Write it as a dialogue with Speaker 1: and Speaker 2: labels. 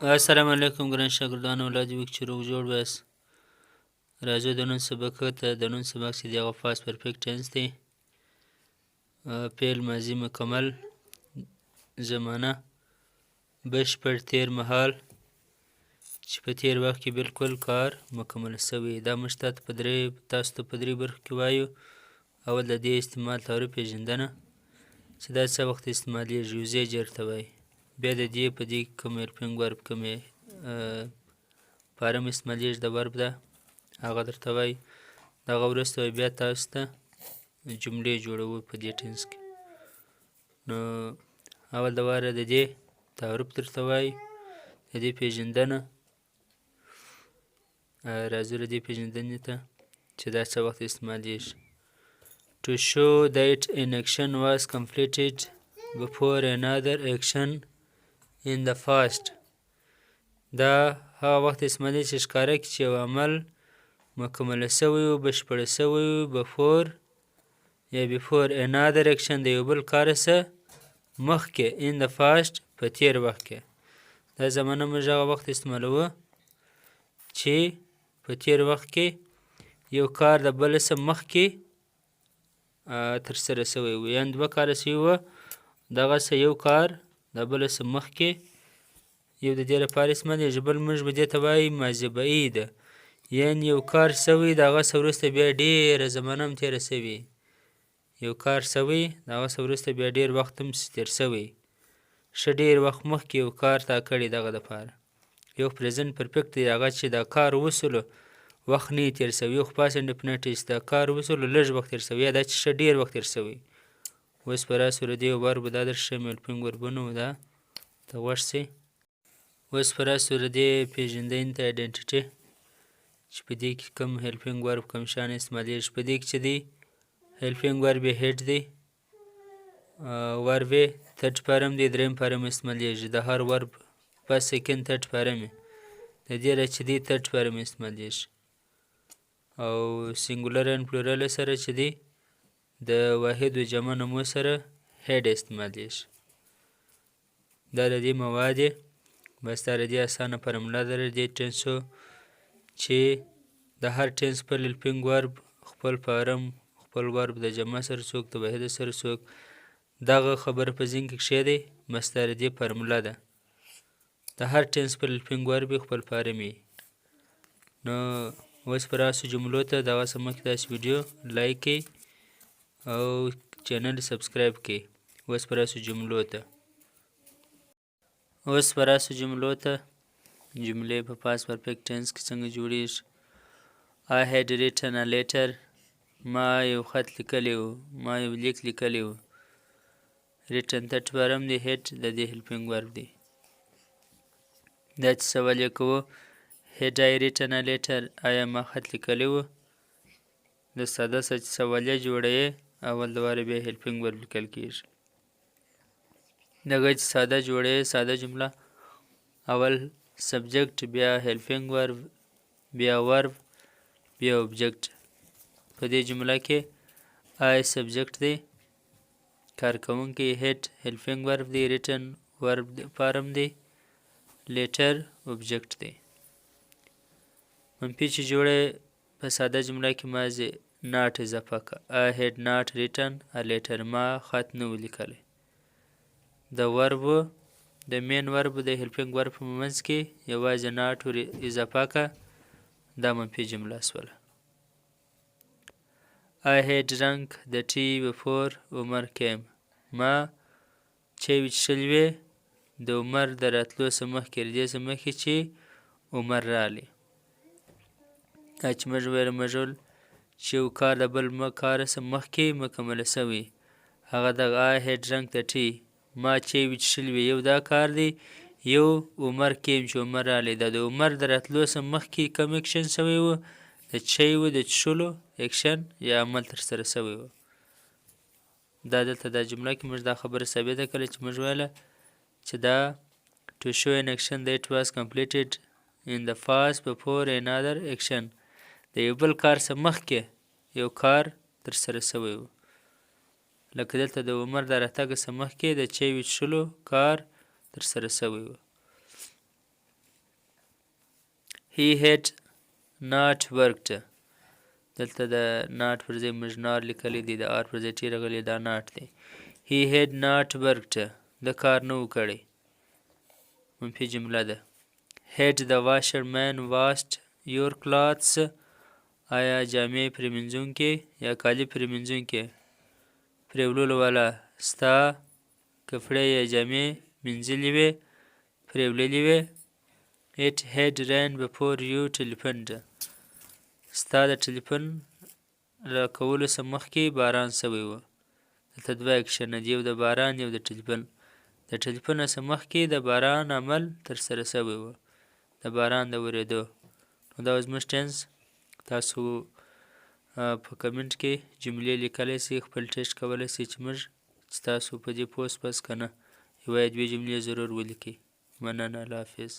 Speaker 1: السلام علیکم ګران شاګردانو الله دې وکړي چې روغ جوړ بیاست. راځو د نن سبق ته. د نن سبق چې دی هغه پاست پرفیکټ ټینس دی. فعل ماضي مکمل، زمانه بشپړ تیر مهال چې په تیر وخت کې بالکل کار مکمل شوی. دا موږ تاسو ته په درې برخو کې وایو. اول د دې استعمال تعریف پېژندنه چې دا څه وخت استعمالیږي، یو ځای جر ته وایي. بیا د دې په دې کوم هیلپینګ ورب کومې فارم استعمالیږي د ورب ده هغه درته وایي. د هغه وروسته بیا تاسو ته جملې جوړوو په دې ټینس کې. نو اول د واره د دې تعریف درته وایي، د دې پېژندنه. راځو د دې پېژندنې ته چې دا څه وخت استعمالیږي. To show that an action was completed before another action in the past. دا هغه وخت استعمالیږي چې ښکاره کړي چې یو عمل مکمله شوی و، بشپړه شوی و، before یا before another action د یو بل کار څخه مخکې in the past په تیر وخت کې. دا زمانه موږ هغه وخت استعمالوو چې په تیر وخت کې یو کار د بل څخه مخکې ترسره شوی و، یعنې دوه کاره شوي وه، دغسې یو کار د بله څخه مخکې یو د دې لپاره استعمالیږي. بل موږ به دې ته وایي ماضي بعیده، یعنې یو کار شوی د هغه څخه وروسته بیا ډېره زمانه هم تېره شوې. یو کار شوی د هغه څخه وروسته بیا ډېر وخت هم تېر شوی، ښه ډېر وخت مخکې یو کار تا کړی دغه دپاره. یو پرزنټ پرفیکټ دی هغه چې دا کار وسولو وخت نه یې تېر شوی. یو خو پاسټ انډفینټ چې دا کار وسولو لږ وخت تېر شوی، یا دا چې ښه ډېر وخت تېر شوی. اوس به راسو د دې وربو دا درښیم هیلپینګ وربونه و دا ته غوږ شئ. اوس به راسو د دې پېژندنې ته آیډنټیټي چې په دې کې کوم هیلپینګ ورب کوم شیان استعمالیږي. په دې کې چې دی هیلپینګ ورب یې هیډ دی، ورب یې تھرډ فارم دی، دریم فارم استعمالیږي. د هر ورب فرست سیکنډ تھرډ فارم یې د دې را چې دی تھرډ فارم استعمالیږي. او سینګولر اینډ پلورل سره چې دی د واحد و جمع نومو سره هیډ استعمالیږي. دا د دې مواد یې بس دا د دې اسانه فرموله ده د دې ټینسو چې د هر ټینس خپل هیلپینګ ورب، خپل فارم، خپل ورب د جمع سره څوک، د واحد سره څوک. دغه خبره په ذهن کې کښېږدئ، بس دا د دې فرموله ده. د هر ټینس خپل هیلپینګ ورب وي، خپل فارم یې. نو اوس به راسو جملو ته. د هغه څخه مخکې تاسو ویډیو لایک کړئ او چینل سبسکرایب کړئ. اوس به راسو جملو ته. جملې په پاست پرفیکټ ټینس کې څنګه جوړیږي. I had written a letter. ما یو خط لیکلی و، ما یو لیک لیکلی و. written تھرډ فارم دی، هیډ د دې هیلپینګ ورب دی. دا چې سوال یې کوو had I written a letter، آیا ما خط لیکلی و. د ساده څه چې سوالیه جوړوي اول د واره بیا هیلپینګ ورب لیکل کېږي. دغه چې ساده جوړوي ساده جمله اول سبجیکټ، بیا هیلپینګ ورب، بیا ورب، بیا اوبجیکټ. په دې جمله کې آی سبجیکټ دی، کارکوونکی هیډ هیلپینګ ورب دی، ریټن ورب فارم دی، لیټر اوبجیکټ دی. منفي چې جوړه په ساده جمله کې ماضي ناټ اضافه کړه. I had not written a letter، ما خط نه و لیکلی. د وربو د مین ورب د هیلپینګ ورب په منځ کې یوازې ناټ ور اضافه کړه، دا منفي جمله شوله. I had drunk the tea before عمر came، ما چای وڅښلې وې د عمر د راتلو څخه مخکې، د دې څخه مخکې چې عمر راغلی. دا چې موږ ویل مجهول چې یو کار د بل کار څخه مخکې مکمله شوی، هغه دغه I had drunk the tea، ما چای وڅښلې وې، یو دا کار دی، یو عمر کیم چې عمر راغلی. دا د عمر د راتلو څخه مخکې کوم اکشن شوی و، د چای و د څښلو اکشن یا عمل ترسره شوی و. دا دلته دا جمله کې موږ دا خبره ثابته کړله چې موږ ویله چې دا to show an action that was completed in the past before another action، د یو بل کار څخه مخکې یو کار ترسره شوی و. لکه دلته د عمر د راتګ څخه مخکې د چای وڅښلو کار ترسره شوی و. he had not worked. دلته د not پر ځای موږ not لیکلی دی، د r پر ځای ټي راغلی، دا not دی. he had not worked. د کار نه و کړی. منفي جمله ده. had the washerman washed your clothes. آیا جامې پریمنځونکی یا کالي پریمنځونکی پریوللو والا ستا کپړې یا جامې مینځلې وې پریوللې وې. it had rained before you telephoned. ستا د ټلیفون را کولو څخه مخکې باران سوی و. دلته دوه اکشنه دي، یو د باران یو د ټلیفون. د ټلیفون نه څخه مخکې د باران عمل ترسره سوی و، د باران د ورېدو. نو دا زموږ ټینس. تاسو په کمنټ کې جملې لیکلی سئ، خپل ټیسټ کولی سئ چې موږ چې تاسو په دې پوه سوست که نه. یوه یا دوې جملې ضرور ولیکئ. مننه، الله حافظ.